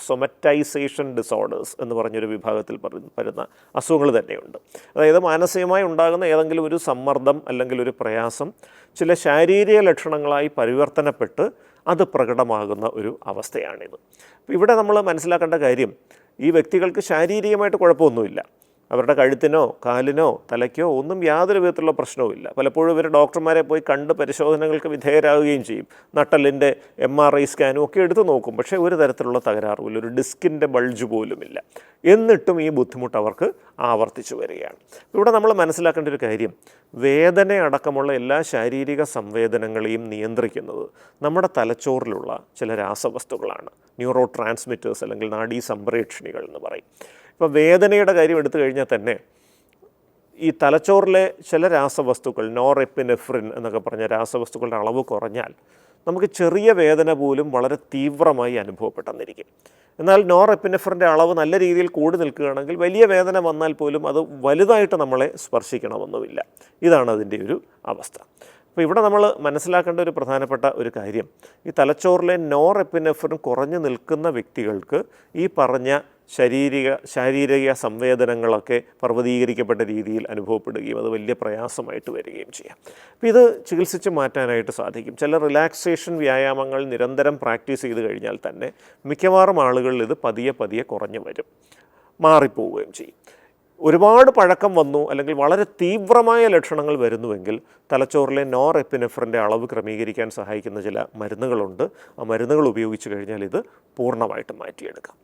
സൊമറ്റൈസേഷൻ disorders എന്ന് പറഞ്ഞൊരു വിഭാഗത്തിൽ വരുന്ന അസുഖങ്ങൾ തന്നെയുണ്ട്. അതായത് മാനസികമായി ഉണ്ടാകുന്ന ഏതെങ്കിലും ഒരു സമ്മർദ്ദം അല്ലെങ്കിൽ ഒരു പ്രയാസം ചില ശാരീരിക ലക്ഷണങ്ങളായി പരിവർത്തനപ്പെട്ട് അത് പ്രകടമാകുന്ന ഒരു അവസ്ഥയാണിത്. ഇവിടെ നമ്മൾ മനസ്സിലാക്കേണ്ട കാര്യം, ഈ വ്യക്തികൾക്ക് ശാരീരികമായിട്ട് കുഴപ്പമൊന്നുമില്ല. അവരുടെ കഴുത്തിനോ കാലിനോ തലയ്ക്കോ ഒന്നും യാതൊരു വിധത്തിലുള്ള പ്രശ്നവുമില്ല. പലപ്പോഴും ഇവർ ഡോക്ടർമാരെ പോയി കണ്ട് പരിശോധനകൾക്ക് വിധേയരാകുകയും ചെയ്യും. നട്ടലിൻ്റെ MRI സ്കാനും ഒക്കെ എടുത്തു നോക്കും. പക്ഷേ ഒരു തരത്തിലുള്ള തകരാറുമില്ല, ഒരു ഡിസ്കിൻ്റെ ബൾജ് പോലുമില്ല. എന്നിട്ടും ഈ ബുദ്ധിമുട്ട് അവർക്ക് ആവർത്തിച്ചു വരികയാണ്. ഇവിടെ നമ്മൾ മനസ്സിലാക്കേണ്ട ഒരു കാര്യം, വേദന അടക്കമുള്ള എല്ലാ ശാരീരിക സംവേദനങ്ങളെയും നിയന്ത്രിക്കുന്നത് നമ്മുടെ തലച്ചോറിലുള്ള ചില രാസവസ്തുക്കളാണ്. ന്യൂറോ ട്രാൻസ്മിറ്റേഴ്സ് അല്ലെങ്കിൽ നാഡീ സംപ്രേക്ഷണികൾ എന്ന് പറയും. ഇപ്പോൾ വേദനയുടെ കാര്യം എടുത്തു കഴിഞ്ഞാൽ തന്നെ ഈ തലച്ചോറിലെ ചില രാസവസ്തുക്കൾ, നോറെപ്പിനെഫ്രിൻ എന്നൊക്കെ പറഞ്ഞ രാസവസ്തുക്കളുടെ അളവ് കുറഞ്ഞാൽ നമുക്ക് ചെറിയ വേദന പോലും വളരെ തീവ്രമായി അനുഭവപ്പെട്ടെന്നിരിക്കും. എന്നാൽ നോറെപ്പിനെഫ്രിൻ്റെ അളവ് നല്ല രീതിയിൽ കൂടി നിൽക്കുകയാണെങ്കിൽ വലിയ വേദന വന്നാൽ പോലും അത് വലുതായിട്ട് നമ്മളെ സ്പർശിക്കണമെന്നുമില്ല. ഇതാണ് അതിൻ്റെ ഒരു അവസ്ഥ. അപ്പോൾ ഇവിടെ നമ്മൾ മനസ്സിലാക്കേണ്ട ഒരു പ്രധാനപ്പെട്ട ഒരു കാര്യം, ഈ തലച്ചോറിലെ നോറെപ്പിനെഫ്രിൻ കുറഞ്ഞു നിൽക്കുന്ന വ്യക്തികൾക്ക് ഈ പറഞ്ഞ ശാരീരിക സംവേദനങ്ങളൊക്കെ പർവ്വതീകരിക്കപ്പെട്ട രീതിയിൽ അനുഭവപ്പെടുകയും അത് വലിയ പ്രയാസമായിട്ട് വരികയും ചെയ്യാം. അപ്പോൾ ഇത് ചികിത്സിച്ച് മാറ്റാനായിട്ട് സാധിക്കും. ചില റിലാക്സേഷൻ വ്യായാമങ്ങൾ നിരന്തരം പ്രാക്ടീസ് ചെയ്ത് കഴിഞ്ഞാൽ തന്നെ മിക്കവാറും ആളുകളിൽ ഇത് പതിയെ കുറഞ്ഞു വരും, മാറിപ്പോവുകയും ചെയ്യും. ഒരുപാട് പഴക്കം വന്നു അല്ലെങ്കിൽ വളരെ തീവ്രമായ ലക്ഷണങ്ങൾ വരുന്നുവെങ്കിൽ തലച്ചോറിലെ നോറെപ്പിനെഫ്രിൻ്റെ അളവ് ക്രമീകരിക്കാൻ സഹായിക്കുന്ന ചില മരുന്നുകളുണ്ട്. ആ മരുന്നുകൾ ഉപയോഗിച്ച് കഴിഞ്ഞാൽ ഇത് പൂർണ്ണമായിട്ടും മാറ്റിയെടുക്കാം.